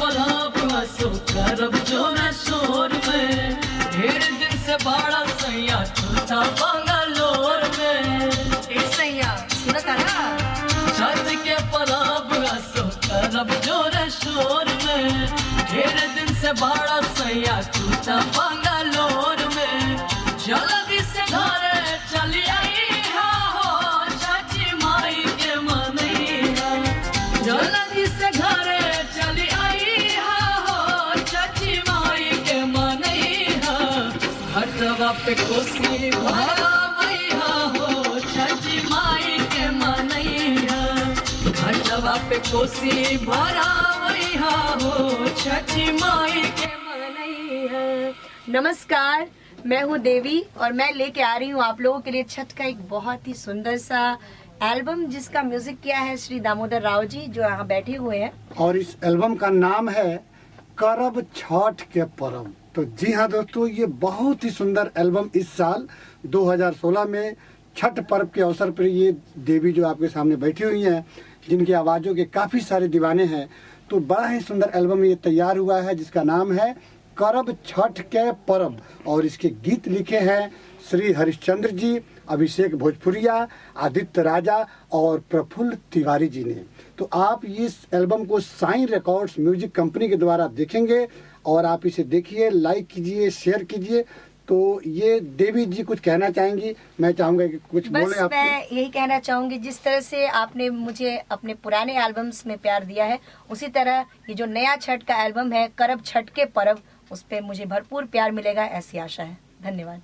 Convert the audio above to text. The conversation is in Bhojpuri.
परब असो करब जोरा शोर में, ढेर दिन से बाड़ा सैया छूटा बंगलोर में। सैया सुनता ना, छठ के परब असो करब जोरा शोर में, ढेर दिन से बाड़ा सैया छूटा बंगलोर में। जल्दी से घरे चली आई हो चाची माई के मनैया, जल्दी से घरे चली आई हो चाची माई के मनैया। घटवा पे कोसी भरवैया हो चाची माई के मनैया, घटवा पे कोसी भरवैया हो चाची माई के मनैया। नमस्कार, मैं हूँ देवी और मैं लेके आ रही हूँ आप लोगों के लिए छठ का एक बहुत ही सुंदर सा एल्बम, जिसका म्यूजिक किया है श्री दामोदर राव जी, जो यहाँ बैठे हुए हैं। और इस एल्बम का नाम है करब छठ के परब। तो जी हाँ दोस्तों, ये बहुत ही सुंदर एल्बम इस साल 2016 में छठ पर्व के अवसर पर ये देवी जो आपके सामने बैठी हुई हैं, जिनकी आवाज़ों के काफ़ी सारे दीवाने हैं, तो बड़ा ही सुंदर एल्बम ये तैयार हुआ है, जिसका नाम है करब छठ के परब। और इसके गीत लिखे हैं श्री हरिश्चंद्र जी, अभिषेक भोजपुरिया, आदित्य राजा और प्रफुल्ल तिवारी जी ने। तो आप इस एल्बम को साइन रिकॉर्ड्स म्यूजिक कंपनी के द्वारा देखेंगे और आप इसे देखिए, लाइक कीजिए, शेयर कीजिए। तो ये देवी जी कुछ कहना चाहेंगी? मैं चाहूंगा कि कुछ बोले आप। मैं यही कहना चाहूंगी, जिस तरह से आपने मुझे अपने पुराने एल्बम्स में प्यार दिया है, उसी तरह ये जो नया छठ का एल्बम है करब छठ के परब, उस पे मुझे भरपूर प्यार मिलेगा, ऐसी आशा है। धन्यवाद।